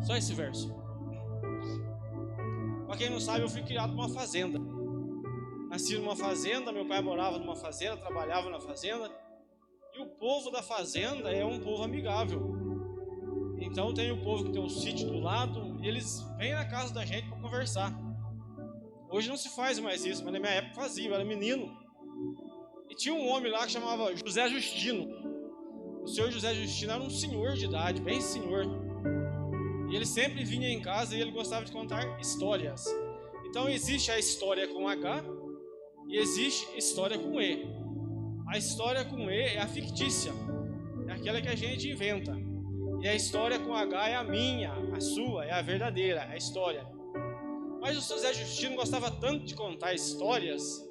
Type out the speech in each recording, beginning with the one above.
Só esse verso. Para quem não sabe, eu fui criado numa fazenda. Nasci numa fazenda, meu pai morava numa fazenda, trabalhava na fazenda. E o povo da fazenda é um povo amigável. Então tem o povo que tem um sítio do lado e eles vêm na casa da gente para conversar. Hoje não se faz mais isso, mas na minha época fazia, eu era menino. E tinha um homem lá que chamava José Justino. O senhor José Justino era um senhor de idade, bem senhor. E ele sempre vinha em casa e ele gostava de contar histórias. Então existe a história com H e existe história com E. A história com E é a fictícia, é aquela que a gente inventa. E a história com H é a minha, a sua, é a verdadeira, é a história. Mas o José Justino gostava tanto de contar histórias,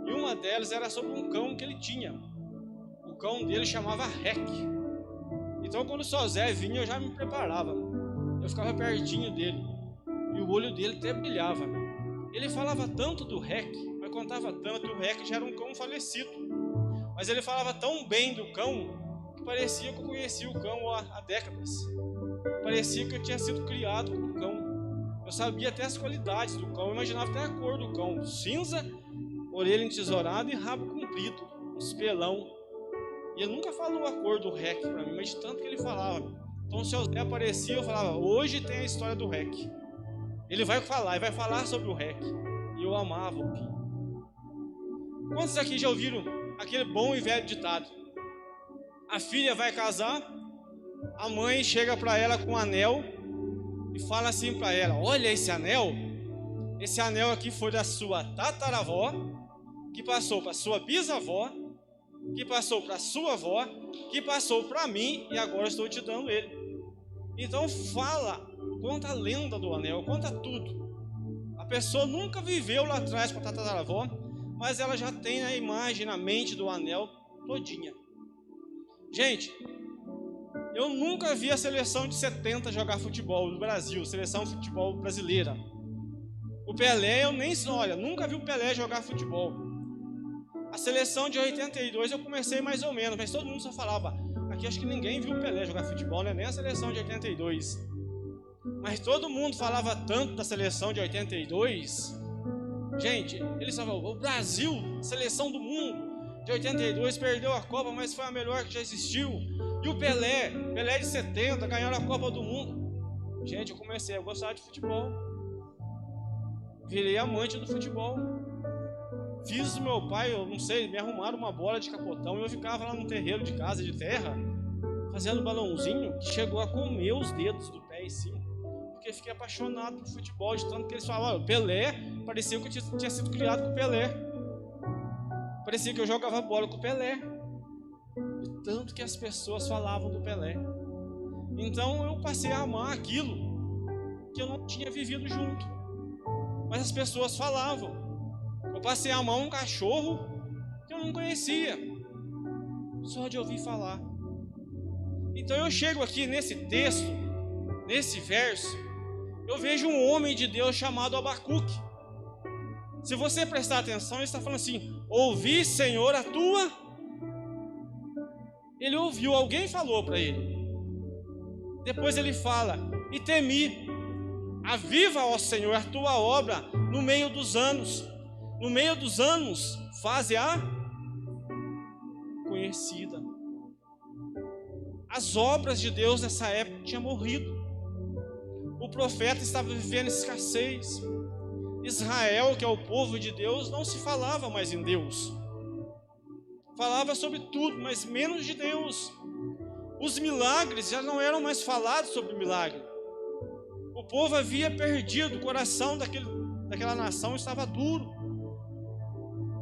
e uma delas era sobre um cão que ele tinha. O cão dele chamava Rec. Então quando o seu Zé vinha, eu já me preparava. Eu ficava pertinho dele, e o olho dele até brilhava. Ele falava tanto do Rec, mas contava tanto, o Rec já era um cão falecido. Mas ele falava tão bem do cão, que parecia que eu conhecia o cão há décadas. Parecia que eu tinha sido criado com o cão. Eu sabia até as qualidades do cão, eu imaginava até a cor do cão. Cinza, orelha entesourada e rabo comprido, um espelão. E ele nunca falou a cor do Rec para mim, mas de tanto que ele falava. Então se o Zé aparecia, eu falava, hoje tem a história do Rec. Ele vai falar sobre o Rec. E eu amava o Pim. Quantos aqui já ouviram aquele bom e velho ditado? A filha vai casar, a mãe chega para ela com um anel e fala assim para ela, olha esse anel aqui foi da sua tataravó, que passou para sua bisavó, que passou para sua avó, que passou para mim e agora estou te dando ele. Então conta a lenda do anel, conta tudo. A pessoa nunca viveu lá atrás com a tataravó, mas ela já tem a imagem na mente do anel todinha. Gente, eu nunca vi a seleção de 70 jogar futebol do Brasil, seleção de futebol brasileira. O Pelé, nunca vi o Pelé jogar futebol. A seleção de 82 eu comecei mais ou menos, mas todo mundo só falava, aqui acho que ninguém viu o Pelé jogar futebol, né? Nem a seleção de 82. Mas todo mundo falava tanto da seleção de 82. Gente, eles falavam, o Brasil, seleção do mundo, de 82, perdeu a Copa, mas foi a melhor que já existiu. E o Pelé de 70, ganharam a Copa do Mundo. Gente, eu comecei a gostar de futebol. Virei amante do futebol. Fiz o meu pai, eu não sei, me arrumaram uma bola de capotão e eu ficava lá no terreiro de casa de terra, fazendo balãozinho, que chegou a comer os dedos do pé em cima. Porque fiquei apaixonado por futebol, de tanto que eles falavam, Pelé, parecia que eu tinha sido criado com o Pelé. Parecia que eu jogava bola com o Pelé. De tanto que as pessoas falavam do Pelé. Então eu passei a amar aquilo que eu não tinha vivido junto. Mas as pessoas falavam. Eu passei a amar um cachorro que eu não conhecia, só de ouvir falar. Então eu chego aqui nesse texto, nesse verso, eu vejo um homem de Deus chamado Abacuque. Se você prestar atenção, ele está falando assim, ouvi, Senhor, a tua... Ele ouviu, alguém falou para ele. Depois ele fala, e temi. Aviva, ó Senhor, a tua obra no meio dos anos. No meio dos anos, faze-a conhecida. As obras de Deus nessa época tinham morrido. O profeta estava vivendo escassez. Israel, que é o povo de Deus, não se falava mais em Deus. Falava sobre tudo, mas menos de Deus. Os milagres já não eram mais falados sobre milagre. O povo havia perdido, o coração daquela nação estava duro.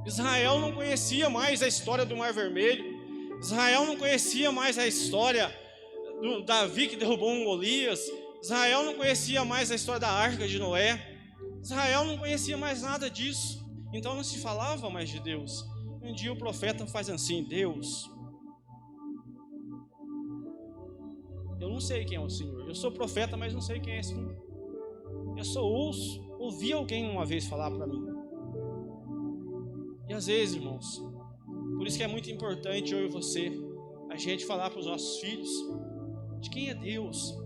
Israel não conhecia mais a história do Mar Vermelho. Israel não conhecia mais a história do Davi que derrubou um Golias. Israel não conhecia mais a história da Arca de Noé. Israel não conhecia mais nada disso. Então não se falava mais de Deus. Um dia o profeta faz assim, Deus, eu não sei quem é o Senhor. Eu sou profeta, mas não sei quem é esse Senhor. Eu só ouvi alguém uma vez falar para mim. E às vezes, irmãos, por isso que é muito importante eu e você, a gente falar para os nossos filhos de quem é Deus.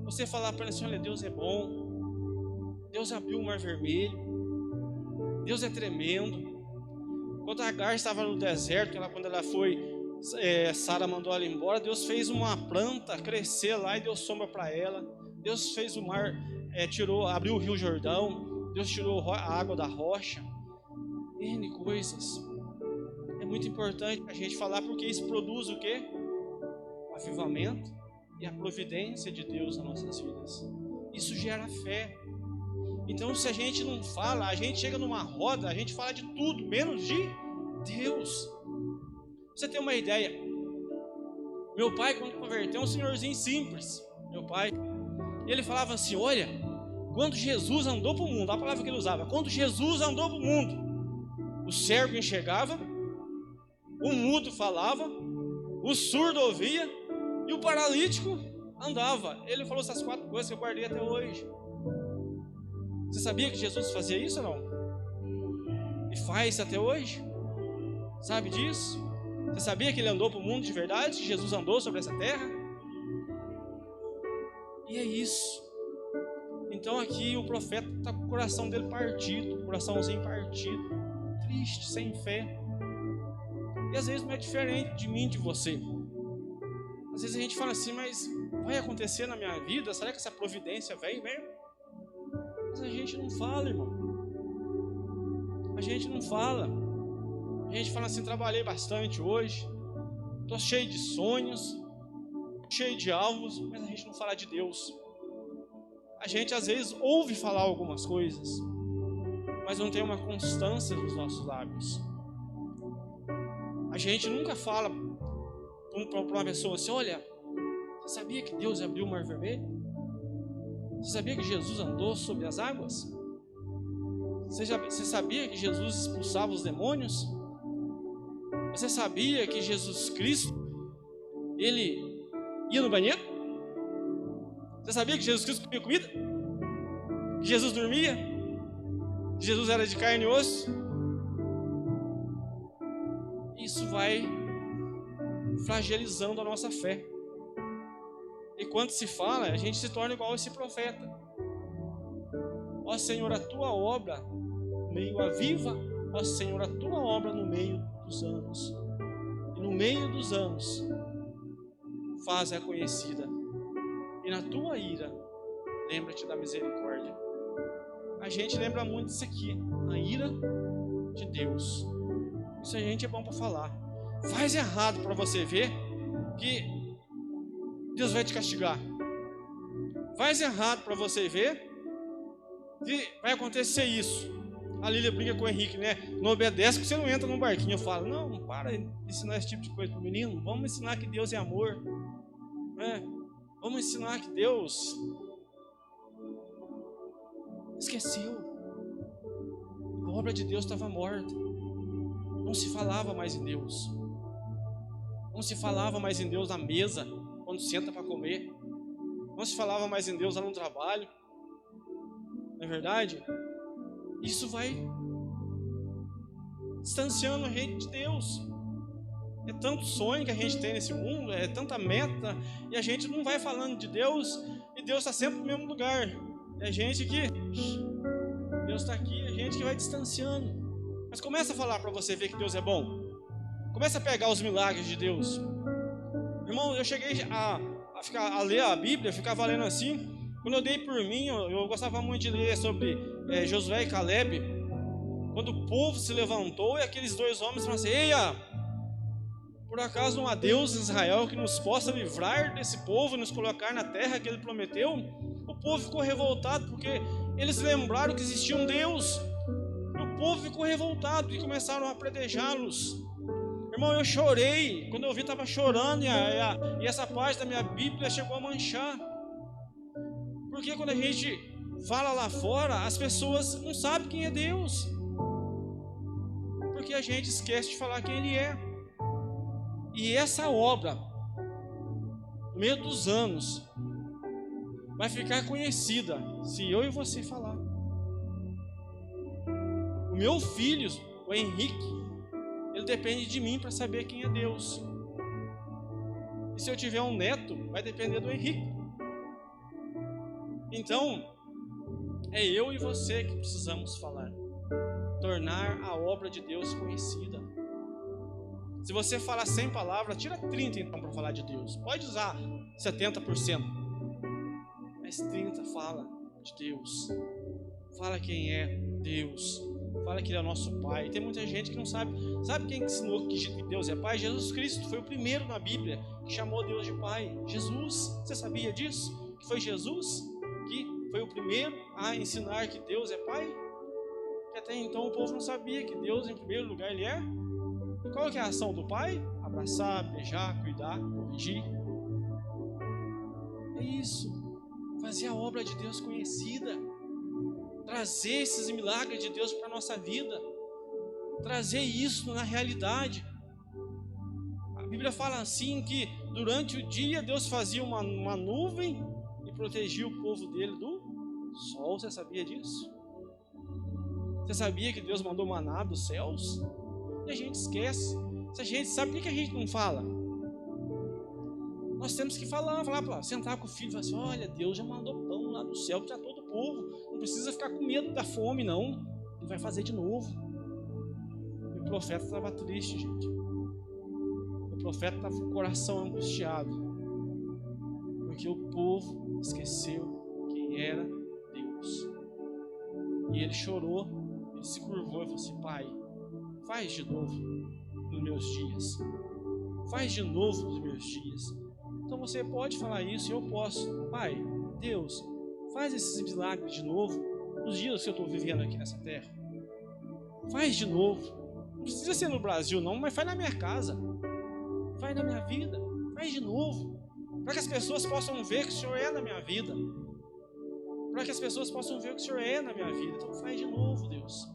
Você falar para ele assim: olha, Deus é bom, Deus abriu o mar vermelho, Deus é tremendo. Quando Agar estava no deserto, quando ela foi, Sara mandou ela embora, Deus fez uma planta crescer lá e deu sombra para ela. Deus fez o mar, abriu o rio Jordão, Deus tirou a água da rocha. N coisas. É muito importante a gente falar, porque isso produz o quê? O avivamento e a providência de Deus nas nossas vidas. Isso gera fé. Então, se a gente não fala, a gente chega numa roda, a gente fala de tudo, menos de Deus. Você tem uma ideia? Meu pai, quando converteu, um senhorzinho simples, meu pai, ele falava assim: olha, quando Jesus andou para o mundo, a palavra que ele usava, quando Jesus andou para o mundo, o cego enxergava, o mudo falava, o surdo ouvia e o paralítico andava. Ele falou essas 4 coisas que eu guardei até hoje. Você sabia que Jesus fazia isso ou não? E faz até hoje? Sabe disso? Você sabia que ele andou para o mundo de verdade? Que Jesus andou sobre essa terra? E é isso. Então aqui o profeta está com o coração dele partido, coraçãozinho partido, triste, sem fé. E às vezes não é diferente de mim, de você. Às vezes a gente fala assim: mas vai acontecer na minha vida? Será que essa providência vem mesmo? Mas a gente não fala, irmão. A gente não fala. A gente fala assim: trabalhei bastante hoje, estou cheio de sonhos, cheio de alvos, mas a gente não fala de Deus. A gente às vezes ouve falar algumas coisas, mas não tem uma constância nos nossos lábios. A gente nunca fala para uma pessoa assim: olha, você sabia que Deus abriu o mar vermelho? Você sabia que Jesus andou sobre as águas? Você sabia que Jesus expulsava os demônios? Você sabia que Jesus Cristo, ele ia no banheiro? Você sabia que Jesus Cristo comia comida? Que Jesus dormia? Que Jesus era de carne e osso? Isso vai fragilizando a nossa fé. E quando se fala, a gente se torna igual a esse profeta. Ó Senhor, a tua obra no meio aviva, ó Senhor, a tua obra no meio dos anos. E no meio dos anos, faz-a conhecida. E na tua ira, lembra-te da misericórdia. A gente lembra muito disso aqui, a ira de Deus. Isso a gente é bom para falar. Faz errado para você ver que Deus vai te castigar. Faz errado para você ver que vai acontecer isso. A Lília brinca com o Henrique, né? Não obedece que você não entra num barquinho. Eu falo: não para de ensinar esse tipo de coisa para o menino. Vamos ensinar que Deus é amor, né? Vamos ensinar que Deus esqueceu. A obra de Deus estava morta. Não se falava mais em Deus. Não se falava mais em Deus na mesa, quando senta para comer. Não se falava mais em Deus lá no trabalho. Não é verdade? Isso vai distanciando a gente de Deus. É tanto sonho que a gente tem nesse mundo, é tanta meta, e a gente não vai falando de Deus, e Deus está sempre no mesmo lugar. É a gente que Deus está aqui, a gente que vai distanciando. Mas começa a falar para você ver que Deus é bom. Começa a pegar os milagres de Deus. Irmão, eu cheguei a ler a Bíblia, ficava lendo assim. Quando eu dei por mim, eu gostava muito de ler sobre Josué e Caleb. Quando o povo se levantou e aqueles 2 homens falaram assim: eia, por acaso não há Deus em Israel que nos possa livrar desse povo e nos colocar na terra que ele prometeu? O povo ficou revoltado porque eles lembraram que existia um Deus. O povo ficou revoltado e começaram a apedrejá-los. Irmão, eu chorei. Quando eu vi, estava chorando, e essa parte da minha Bíblia chegou a manchar. Porque quando a gente fala lá fora, as pessoas não sabem quem é Deus. Porque a gente esquece de falar quem Ele é. E essa obra, no meio dos anos, vai ficar conhecida se eu e você falar. O meu filho, o Henrique, ele depende de mim para saber quem é Deus. E se eu tiver um neto, vai depender do Henrique. Então, é eu e você que precisamos falar. Tornar a obra de Deus conhecida. Se você falar 100 palavras, tira 30 então para falar de Deus. Pode usar 70%. Mas 30 fala de Deus. Fala quem é Deus. Fala que Ele é nosso Pai. Tem muita gente que não sabe. Sabe quem ensinou que Deus é Pai? Jesus Cristo foi o primeiro na Bíblia que chamou Deus de Pai. Jesus. Você sabia disso? Que foi Jesus que foi o primeiro a ensinar que Deus é Pai? Que até então o povo não sabia que Deus, em primeiro lugar, Ele é. E qual que é a ação do Pai? Abraçar, beijar, cuidar, corrigir. É isso. Fazer a obra de Deus conhecida. Trazer esses milagres de Deus para a nossa vida. Trazer isso na realidade. A Bíblia fala assim que durante o dia Deus fazia uma nuvem e protegia o povo dele do sol. Você sabia disso? Você sabia que Deus mandou maná dos céus? E a gente esquece. Se a gente sabe, por que a gente não fala? Nós temos que falar, sentar com o filho e falar assim: olha, Deus já mandou pão lá do céu para todo o povo. Não precisa ficar com medo da fome, não. Ele vai fazer de novo. E o profeta estava triste, gente. O profeta estava com o coração angustiado. Porque o povo esqueceu quem era Deus. E ele chorou, ele se curvou e falou assim: Pai, faz de novo nos meus dias. Faz de novo nos meus dias. Então você pode falar isso e eu posso. Pai, Deus, faz esses milagres de novo nos dias que eu estou vivendo aqui nessa terra. Faz de novo. Não precisa ser no Brasil não, mas faz na minha casa. Faz na minha vida. Faz de novo. Para que as pessoas possam ver que o Senhor é na minha vida. Para que as pessoas possam ver que o Senhor é na minha vida. Então faz de novo, Deus.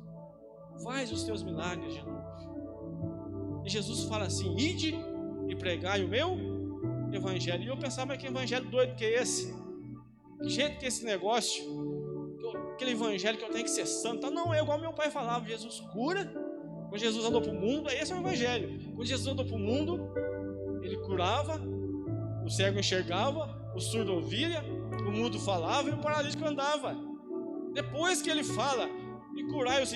Faz os teus milagres de novo. E Jesus fala assim: ide e pregai o meu evangelho. E eu pensava: mas que evangelho doido que é esse? Que jeito que é esse negócio? Aquele evangelho que eu tenho que ser santo. Não, é igual meu pai falava: Jesus cura. Quando Jesus andou para o mundo, esse é o evangelho. Quando Jesus andou para o mundo, ele curava, o cego enxergava, o surdo ouvia, o mudo falava e o paralítico andava. Depois que ele fala: e curai os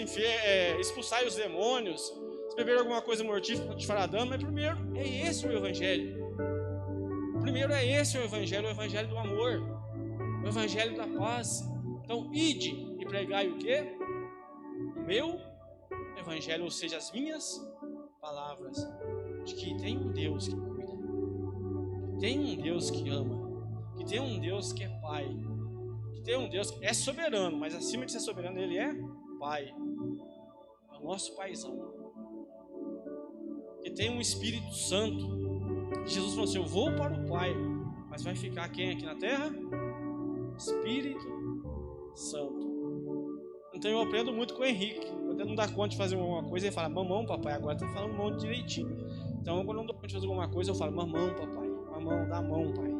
expulsai os demônios, se beber alguma coisa mortífera te fará dano, mas primeiro é esse o evangelho. Primeiro é esse o evangelho do amor, o evangelho da paz. Então, ide e pregai o quê? O meu evangelho, ou seja, as minhas palavras, de que tem um Deus que cuida, que tem um Deus que ama, que tem um Deus que é Pai, que tem um Deus que é soberano, mas acima de ser soberano, Ele é Pai, é o nosso Paizão, que tem um Espírito Santo. Jesus falou assim: eu vou para o Pai, mas vai ficar quem aqui na terra? Espírito Santo. Então eu aprendo muito com o Henrique. Quando ele não dá conta de fazer alguma coisa, ele fala: mamão, papai. Agora está falando mão direitinho. Então quando eu não dou conta de fazer alguma coisa, eu falo: mamão, papai. Mamão, dá a mão, pai.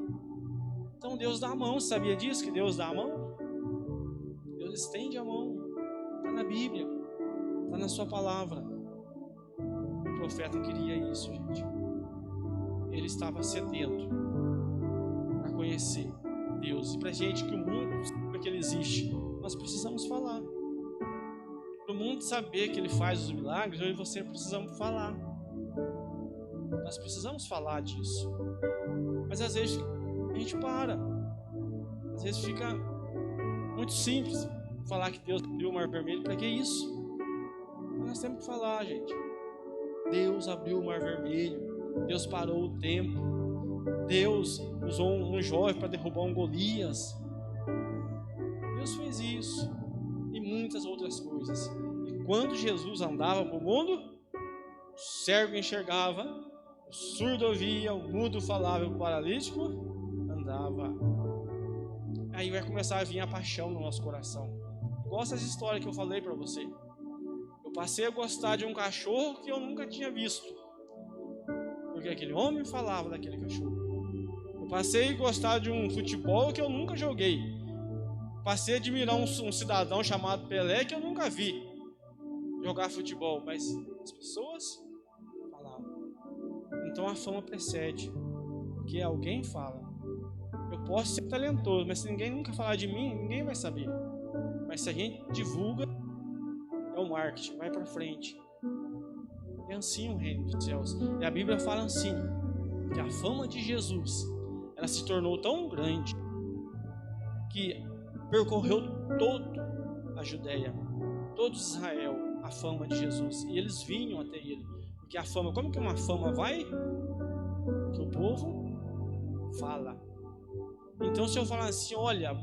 Então Deus dá a mão. Você sabia disso? Que Deus dá a mão? Deus estende a mão. Está na Bíblia. Está na sua palavra. O profeta queria isso, gente. Ele estava sedento para conhecer Deus. E para a gente que o mundo sabe que Ele existe, nós precisamos falar. Para o mundo saber que Ele faz os milagres, eu e você precisamos falar. Nós precisamos falar disso. Mas às vezes a gente para. Às vezes fica muito simples falar que Deus abriu o mar vermelho. Para que isso? Mas nós temos que falar, gente. Deus abriu o mar vermelho. Deus parou o tempo. Deus usou um jovem para derrubar um Golias. Deus fez isso e muitas outras coisas. E quando Jesus andava para o mundo, o cego enxergava, o surdo ouvia, o mudo falava, o paralítico andava. Aí vai começar a vir a paixão no nosso coração. Gosta dessa história que eu falei para você. Eu passei a gostar de um cachorro que eu nunca tinha visto, porque aquele homem falava daquele cachorro. Eu passei a gostar de um futebol que eu nunca joguei. Passei a admirar um cidadão chamado Pelé que eu nunca vi jogar futebol, mas as pessoas falavam. Então a fama precede, porque alguém fala. Eu posso ser talentoso, mas se ninguém nunca falar de mim, ninguém vai saber. Mas se a gente divulga, é o marketing, vai para frente. É assim o reino dos céus. E a Bíblia fala assim, que a fama de Jesus, ela se tornou tão grande que percorreu toda a Judéia, todo Israel, a fama de Jesus. E eles vinham até ele. Porque a fama, como que uma fama vai? Que o povo fala. Então se eu falar assim, olha,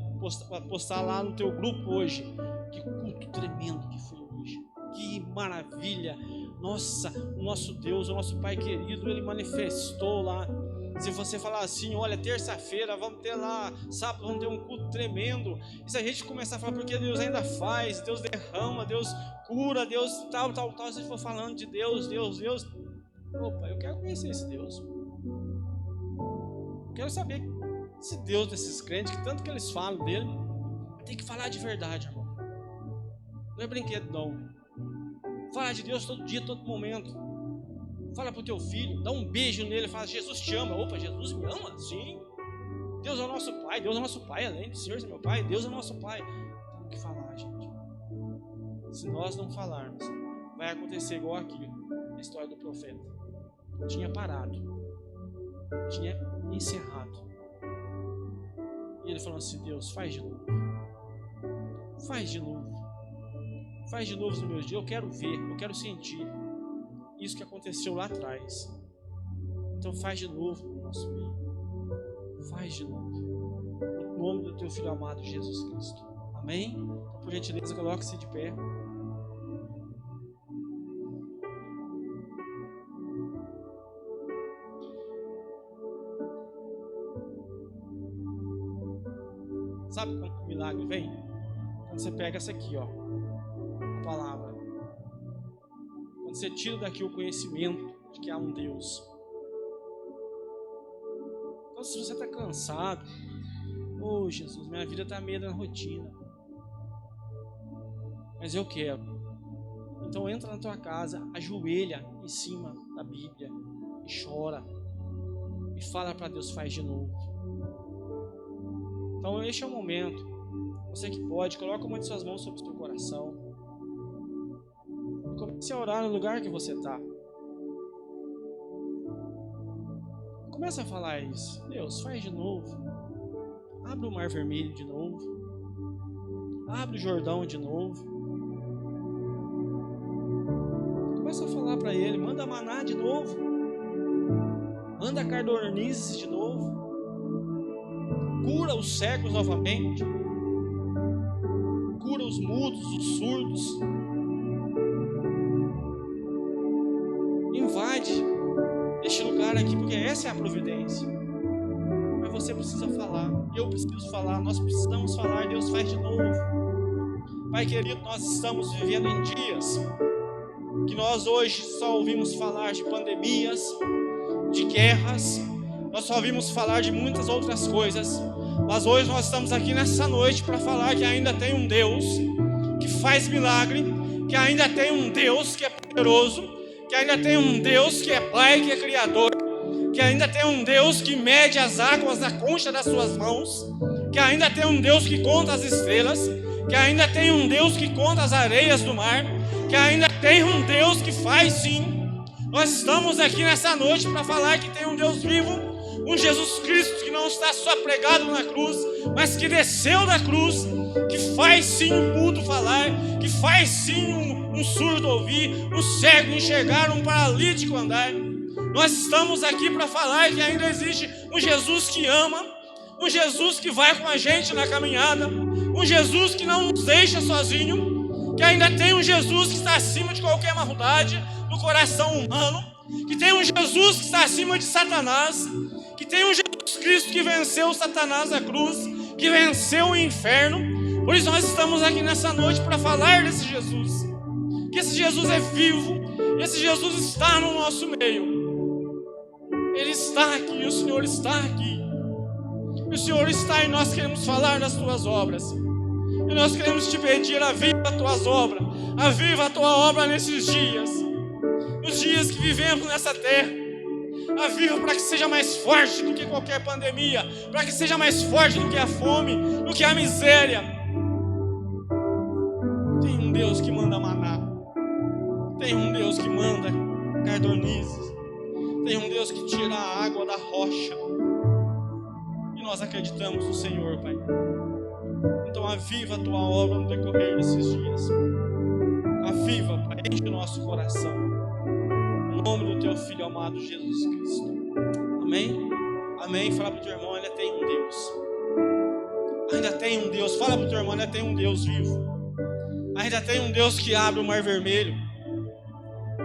postar lá no teu grupo hoje, que culto tremendo que foi hoje, que maravilha, nossa, o nosso Deus, o nosso Pai querido, Ele manifestou lá. Se você falar assim, olha, terça-feira vamos ter lá, sábado vamos ter um culto tremendo, e se a gente começar a falar, porque Deus ainda faz, Deus derrama, Deus cura, Deus tal, se a gente for falando de Deus, opa, eu quero conhecer esse Deus, quero saber esse Deus desses crentes, que tanto que eles falam dele, tem que falar de verdade, irmão, não é brinquedo não, fala de Deus todo dia, todo momento. Fala pro teu filho, dá um beijo nele, fala, Jesus te ama. Opa, Jesus me ama? Sim. Deus é o nosso Pai, além de ser meu Pai, Deus é o nosso Pai. Temos que falar, gente. Se nós não falarmos, vai acontecer igual aqui, a história do profeta. Tinha parado, tinha encerrado. E ele falou assim, Deus, faz de novo. Faz de novo. Faz de novo nos meus dias, eu quero ver, eu quero sentir isso que aconteceu lá atrás. Então faz de novo no nosso meio. Faz de novo. No nome do teu Filho amado Jesus Cristo. Amém? Então, por gentileza, coloque-se de pé. Sabe quando o milagre vem? Quando você pega essa aqui, ó, a palavra. Quando você tira daqui o conhecimento de que há um Deus. Então, se você está cansado, oh Jesus, minha vida está meio na rotina, mas eu quero. Então entra na tua casa, ajoelha em cima da Bíblia e chora e fala para Deus, faz de novo. Então este é o momento. Você que pode, coloca uma de suas mãos sobre o seu coração. Comece a orar no lugar que você está. Comece a falar isso. Deus, faz de novo. Abre o Mar Vermelho de novo. Abre o Jordão de novo. Comece a falar para Ele. Manda maná de novo. Manda cardornizes de novo. Cura os cegos novamente. Cura os mudos, os surdos. Invade este lugar aqui, porque essa é a providência. Mas você precisa falar, eu preciso falar, nós precisamos falar. Deus, faz de novo. Pai querido, nós estamos vivendo em dias que nós hoje só ouvimos falar de pandemias, de guerras, nós só ouvimos falar de muitas outras coisas, mas hoje nós estamos aqui nessa noite para falar que ainda tem um Deus que faz milagre, que ainda tem um Deus que é poderoso, que ainda tem um Deus que é Pai, que é Criador, que ainda tem um Deus que mede as águas na concha das suas mãos, que ainda tem um Deus que conta as estrelas, que ainda tem um Deus que conta as areias do mar, que ainda tem um Deus que faz sim. Nós estamos aqui nessa noite para falar que tem um Deus vivo, um Jesus Cristo que não está só pregado na cruz, mas que desceu da cruz, que faz sim um mudo falar, que faz sim um surdo ouvir, um cego enxergar, um paralítico andar. Nós estamos aqui para falar que ainda existe um Jesus que ama, um Jesus que vai com a gente na caminhada, um Jesus que não nos deixa sozinho, que ainda tem um Jesus que está acima de qualquer maldade do coração humano, que tem um Jesus que está acima de Satanás, que tem um Jesus Cristo que venceu Satanás na cruz, que venceu o inferno. Por isso nós estamos aqui nessa noite para falar desse Jesus, que esse Jesus é vivo, esse Jesus está no nosso meio. Ele está aqui, o Senhor está aqui. O Senhor está e nós queremos falar das tuas obras. E nós queremos te pedir, aviva as tuas obras, aviva a tua obra nesses dias, nos dias que vivemos nessa terra. Aviva para que seja mais forte do que qualquer pandemia, para que seja mais forte do que a fome, do que a miséria. Tem um Deus que manda maná, tem um Deus que manda cardonizes, tem um Deus que tira a água da rocha. E nós acreditamos no Senhor, Pai. Então aviva a tua obra no decorrer desses dias. Aviva, Pai, enche o nosso coração. Em nome do teu Filho amado Jesus Cristo. Amém? Amém. Fala para o teu irmão, ainda tem um Deus. Ainda tem um Deus. Fala para o teu irmão, ainda tem um Deus vivo. Ainda tem um Deus que abre o mar vermelho.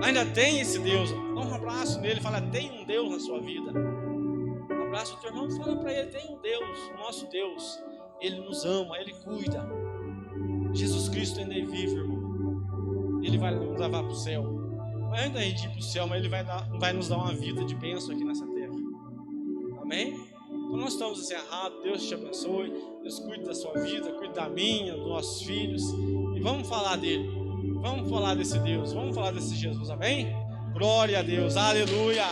Ainda tem esse Deus. Dá um abraço nele, fala, tem um Deus na sua vida. Abraça o teu irmão e fala para ele, tem um Deus, o nosso Deus. Ele nos ama, Ele cuida. Jesus Cristo ainda é vivo, irmão. Ele vai nos levar para o céu. Mas ainda a gente ir para o céu, mas Ele vai nos dar uma vida de bênção aqui nessa terra. Amém? Então nós estamos encerrados. Deus te abençoe. Deus cuide da sua vida, cuide da minha, dos nossos filhos. E vamos falar dele. Vamos falar desse Deus. Vamos falar desse Jesus. Amém? Glória a Deus. Aleluia.